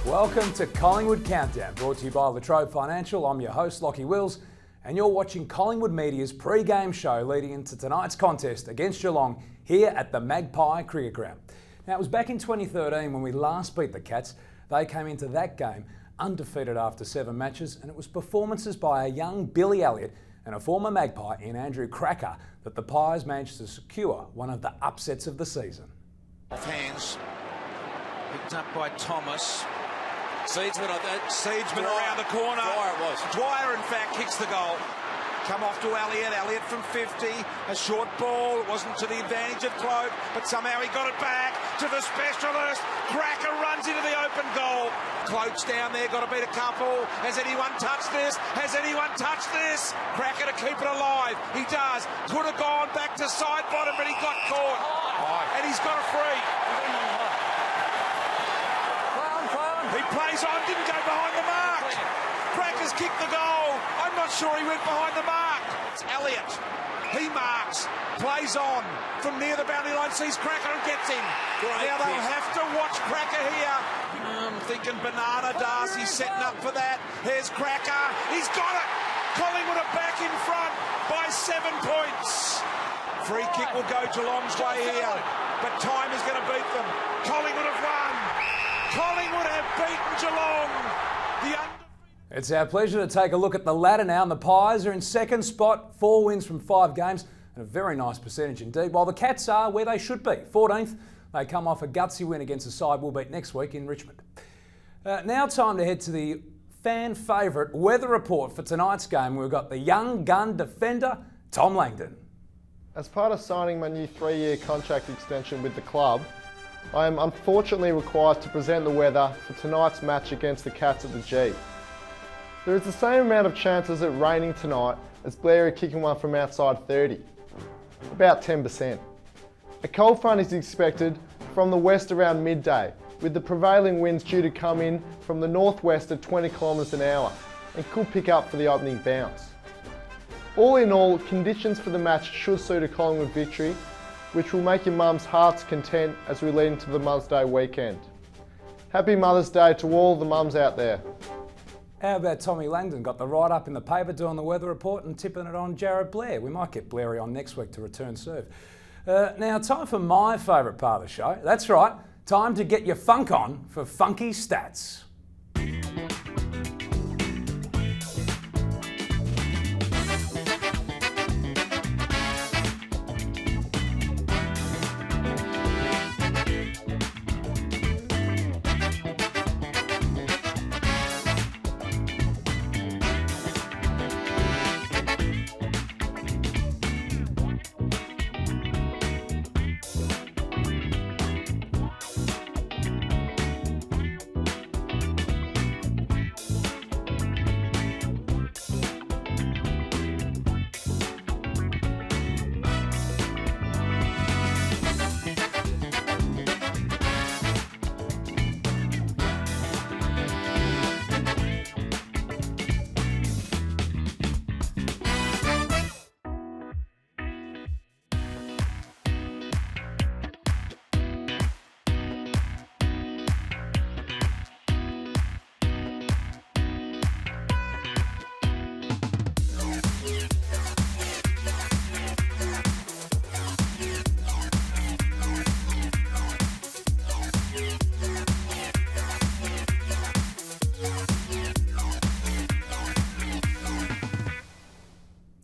Welcome to Collingwood Countdown, brought to you by Latrobe Financial. I'm your host, Lachie Wills, and you're watching Collingwood Media's pre-game show leading into tonight's contest against Geelong here at the Magpie Cricket Ground. Now, it was back in 2013 when we last beat the Cats. They came into that game undefeated after 7 matches, and it was performances by a young Billy Elliott and a former Magpie in Andrew Cracker that the Pies managed to secure one of the upsets of the season. Off hands, picked up by Thomas. Seedsman Around the corner. Dwyer it was. Dwyer, in fact, kicks the goal. Come off to Elliott. Elliott from 50. A short ball. It wasn't to the advantage of Cloak, but somehow he got it back to the specialist. Cracker runs into the open goal. Cloak's down there, got to beat a couple. Has anyone touched this? Has anyone touched this? Cracker to keep it alive. He does. Could have gone back to side bottom, but he got caught. And he's got a free. He plays on, didn't go behind the mark. Cracker's kicked the goal. I'm not sure he went behind the mark. It's Elliott. He marks, plays on from near the boundary line, sees Cracker and gets him. Now they'll have to watch Cracker here. I'm thinking Banana Darcy's setting up for that. Here's Cracker. He's got it. Collingwood are back in front by 7 points. Free kick will go Geelong's way here, but time is going to beat them. Collingwood have won. Collingwood have beaten Geelong. It's our pleasure to take a look at the ladder now, and the Pies are in second spot, 4 wins from 5 games, and a very nice percentage indeed, while the Cats are where they should be, 14th. They come off a gutsy win against the side we'll beat next week in Richmond. Now time to head to the fan favourite weather report for tonight's game. We've got the young gun defender, Tom Langdon. As part of signing my new 3-year contract extension with the club, I am unfortunately required to present the weather for tonight's match against the Cats at the G. There is the same amount of chances at raining tonight as Blair kicking one from outside 30, about 10%. A cold front is expected from the west around midday, with the prevailing winds due to come in from the northwest at 20 km an hour and could pick up for the opening bounce. All in all, conditions for the match should suit a Collingwood victory, which will make your mum's hearts content as we lead into the Mother's Day weekend. Happy Mother's Day to all the mums out there. How about Tommy Langdon? Got the write-up in the paper doing the weather report and tipping it on Jared Blair. We might get Blairy on next week to return serve. Now, time for my favourite part of the show. That's right, time to get your funk on for Funky Stats.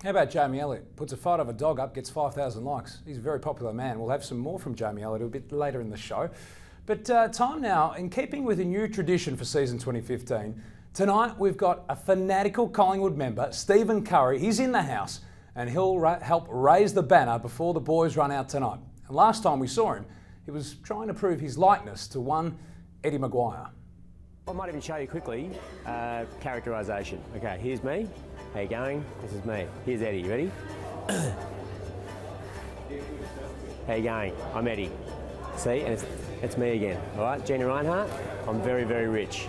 How about Jamie Elliott? Puts a photo of a dog up, gets 5,000 likes. He's a very popular man. We'll have some more from Jamie Elliott a bit later in the show. But time now, in keeping with a new tradition for season 2015, tonight we've got a fanatical Collingwood member, Stephen Curry. He's in the house and he'll help raise the banner before the boys run out tonight. And last time we saw him, he was trying to prove his likeness to one Eddie Maguire. I might even show you quickly characterisation. Okay, here's me. How you going? This is me. Here's Eddie. You ready? How you going? I'm Eddie. See, and it's me again. All right, Jenny Reinhardt. I'm very, very rich.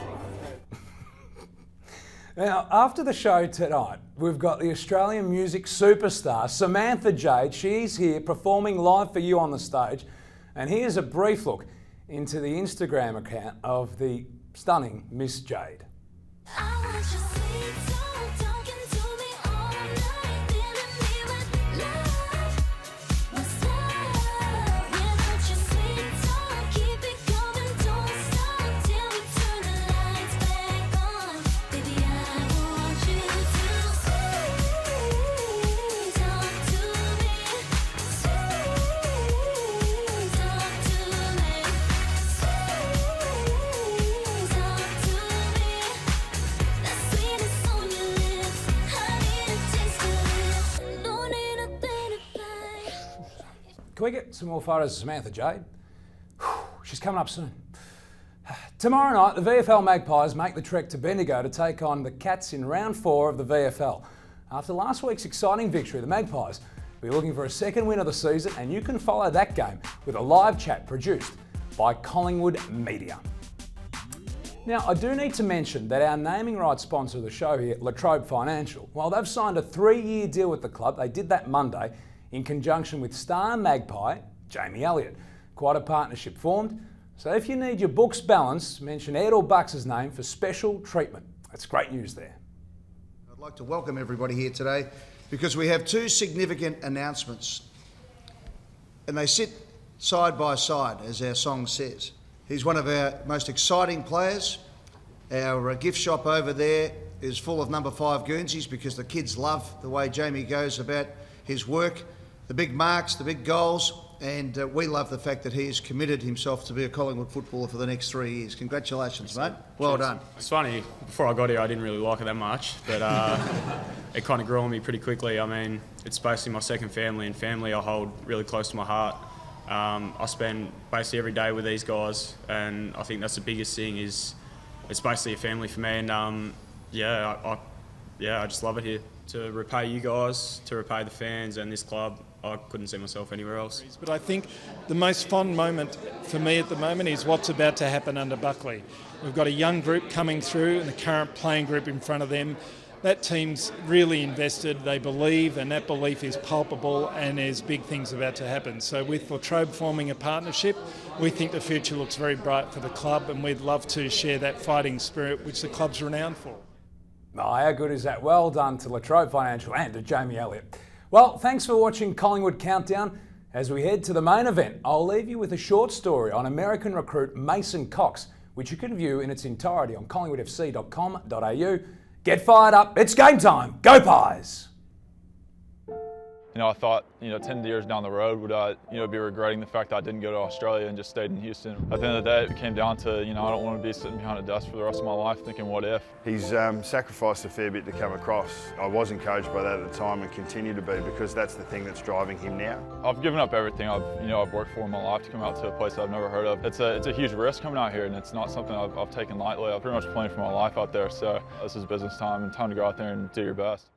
Now, after the show tonight, we've got the Australian music superstar, Samantha Jade. She's here performing live for you on the stage. And here's a brief look into the Instagram account of the Stunning Miss Jade. Can we get some more photos of Samantha Jade? She's coming up soon. Tomorrow night, the VFL Magpies make the trek to Bendigo to take on the Cats in round 4 of the VFL. After last week's exciting victory, the Magpies will be looking for a second win of the season, and you can follow that game with a live chat produced by Collingwood Media. Now, I do need to mention that our naming rights sponsor of the show here, Latrobe Financial, while they've signed a 3-year deal with the club, they did that Monday in conjunction with star magpie Jamie Elliott. Quite a partnership formed. So if you need your books balanced, mention Ed or Bucks' name for special treatment. That's great news there. I'd like to welcome everybody here today because we have 2 significant announcements, and they sit side by side, as our song says. He's one of our most exciting players. Our gift shop over there is full of number 5 Guernseys because the kids love the way Jamie goes about his work, the big marks, the big goals, and we love the fact that he has committed himself to be a Collingwood footballer for the next 3 years. Congratulations, mate. Well done. It's funny, before I got here I didn't really like it that much, but it kind of grew on me pretty quickly. I mean, it's basically my second family, and family I hold really close to my heart. I spend basically every day with these guys, and I think that's the biggest thing, is it's basically a family for me, and I just love it here. To repay you guys, to repay the fans and this club, I couldn't see myself anywhere else. But I think the most fond moment for me at the moment is what's about to happen under Buckley. We've got a young group coming through and the current playing group in front of them. That team's really invested, they believe, and that belief is palpable, and there's big things about to happen. So with Latrobe forming a partnership, we think the future looks very bright for the club, and we'd love to share that fighting spirit which the club's renowned for. Oh, how good is that? Well done to Latrobe Financial and to Jamie Elliott. Well, thanks for watching Collingwood Countdown. As we head to the main event, I'll leave you with a short story on American recruit Mason Cox, which you can view in its entirety on collingwoodfc.com.au. Get fired up, it's game time, go Pies! I thought, 10 years down the road, would I, be regretting the fact that I didn't go to Australia and just stayed in Houston. At the end of the day, it came down to, I don't want to be sitting behind a desk for the rest of my life thinking, what if? He's sacrificed a fair bit to come across. I was encouraged by that at the time and continue to be, because that's the thing that's driving him now. I've given up everything I've worked for in my life to come out to a place I've never heard of. It's a huge risk coming out here, and it's not something I've taken lightly. I'm pretty much playing for my life out there, so this is business time and time to go out there and do your best.